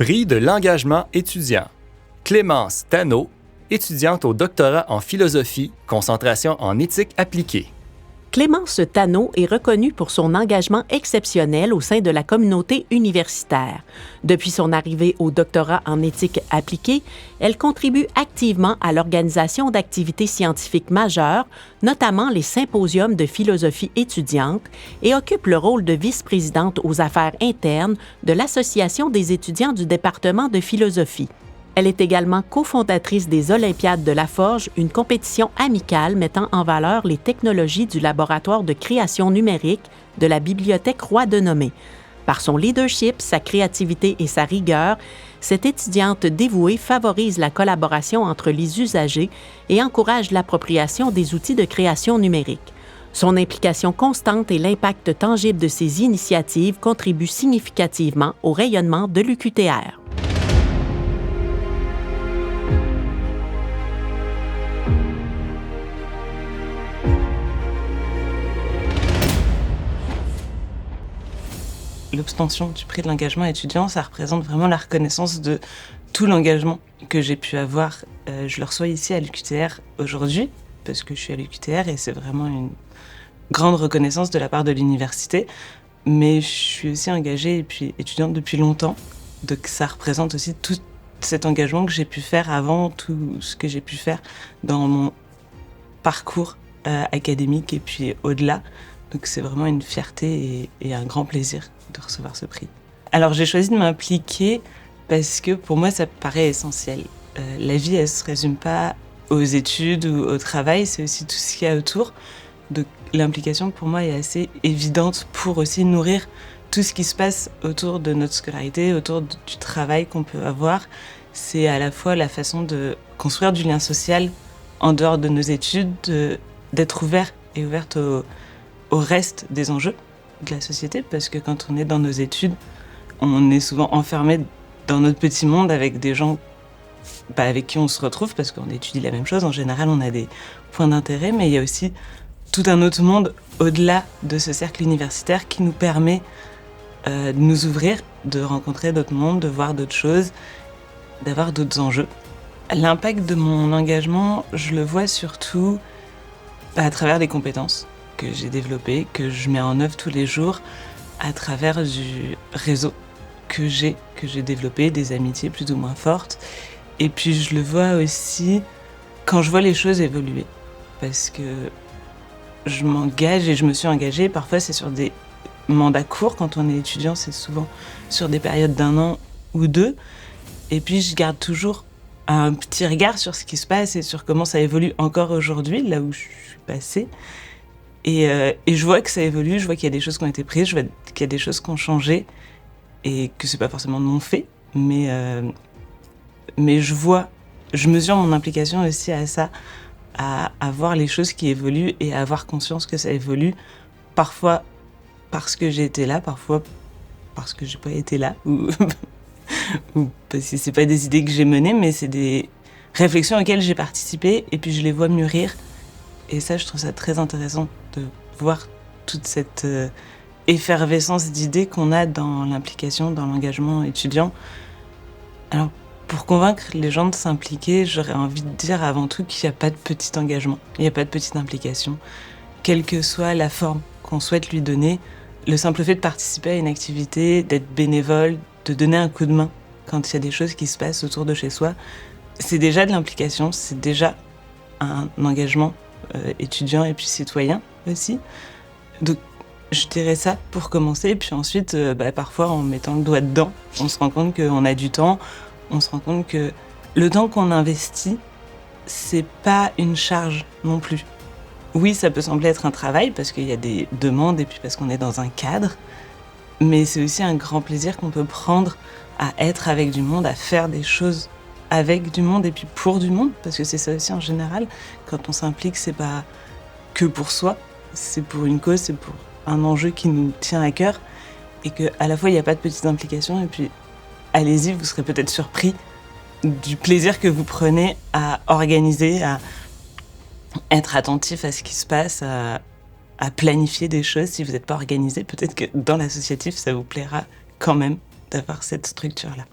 Prix de l'engagement étudiant. Clémence Thanot, étudiante au doctorat en philosophie, concentration en éthique appliquée. Clémence Thanot est reconnue pour son engagement exceptionnel au sein de la communauté universitaire. Depuis son arrivée au doctorat en éthique appliquée, elle contribue activement à l'organisation d'activités scientifiques majeures, notamment les symposiums de philosophie étudiante, et occupe le rôle de vice-présidente aux affaires internes de l'Association des étudiants du département de philosophie. Elle est également cofondatrice des Olympiades de la Forge, une compétition amicale mettant en valeur les technologies du laboratoire de création numérique de la Bibliothèque Roy-Denomée. Par son leadership, sa créativité et sa rigueur, cette étudiante dévouée favorise la collaboration entre les usagers et encourage l'appropriation des outils de création numérique. Son implication constante et l'impact tangible de ses initiatives contribuent significativement au rayonnement de l'UQTR. L'obtention du prix de l'engagement étudiant, ça représente vraiment la reconnaissance de tout l'engagement que j'ai pu avoir. Je le reçois ici à l'UQTR aujourd'hui, parce que je suis à l'UQTR et c'est vraiment une grande reconnaissance de la part de l'université. Mais je suis aussi engagée et puis étudiante depuis longtemps, donc ça représente aussi tout cet engagement que j'ai pu faire avant, tout ce que j'ai pu faire dans mon parcours académique et puis au-delà. Donc c'est vraiment une fierté et un grand plaisir de recevoir ce prix. Alors j'ai choisi de m'impliquer parce que pour moi ça paraît essentiel. La vie elle se résume pas aux études ou au travail, c'est aussi tout ce qu'il y a autour. Donc l'implication pour moi est assez évidente pour aussi nourrir tout ce qui se passe autour de notre scolarité, autour du travail qu'on peut avoir. C'est à la fois la façon de construire du lien social en dehors de nos études, d'être ouvert et ouverte au reste des enjeux de la société, parce que quand on est dans nos études, on est souvent enfermé dans notre petit monde avec des gens avec qui on se retrouve, parce qu'on étudie la même chose. En général, on a des points d'intérêt, mais il y a aussi tout un autre monde au-delà de ce cercle universitaire qui nous permet de nous ouvrir, de rencontrer d'autres mondes, de voir d'autres choses, d'avoir d'autres enjeux. L'impact de mon engagement, je le vois surtout à travers les compétences que j'ai développé, que je mets en œuvre tous les jours à travers du réseau que j'ai développé, des amitiés plus ou moins fortes. Et puis je le vois aussi quand je vois les choses évoluer, parce que je m'engage et je me suis engagée. Parfois c'est sur des mandats courts, quand on est étudiant c'est souvent sur des périodes d'1 an ou 2. Et puis je garde toujours un petit regard sur ce qui se passe et sur comment ça évolue encore aujourd'hui, là où je suis passée. Et je vois que ça évolue, je vois qu'il y a des choses qui ont été prises, je vois qu'il y a des choses qui ont changé et que c'est pas forcément non fait, mais je mesure mon implication aussi à ça, à voir les choses qui évoluent et à avoir conscience que ça évolue, parfois parce que j'ai été là, parfois parce que j'ai pas été là, ou parce que c'est pas des idées que j'ai menées, mais c'est des réflexions auxquelles j'ai participé et puis je les vois mûrir. Et ça, je trouve ça très intéressant de voir toute cette effervescence d'idées qu'on a dans l'implication, dans l'engagement étudiant. Alors, pour convaincre les gens de s'impliquer, j'aurais envie de dire avant tout qu'il n'y a pas de petit engagement, il n'y a pas de petite implication. Quelle que soit la forme qu'on souhaite lui donner, le simple fait de participer à une activité, d'être bénévole, de donner un coup de main quand il y a des choses qui se passent autour de chez soi, c'est déjà de l'implication, c'est déjà un engagement étudiant et puis citoyen aussi. Donc je dirais ça pour commencer, et puis ensuite parfois en mettant le doigt dedans, on se rend compte qu'on a du temps, on se rend compte que le temps qu'on investit, c'est pas une charge non plus. Oui, ça peut sembler être un travail parce qu'il y a des demandes et puis parce qu'on est dans un cadre, mais c'est aussi un grand plaisir qu'on peut prendre à être avec du monde, à faire des choses avec du monde et puis pour du monde, parce que c'est ça aussi en général, quand on s'implique, c'est pas que pour soi, c'est pour une cause, c'est pour un enjeu qui nous tient à cœur, et qu'à la fois il n'y a pas de petite implication, et puis allez-y, vous serez peut-être surpris du plaisir que vous prenez à organiser, à être attentif à ce qui se passe, à planifier des choses. Si vous n'êtes pas organisé, peut-être que dans l'associatif, ça vous plaira quand même d'avoir cette structure-là.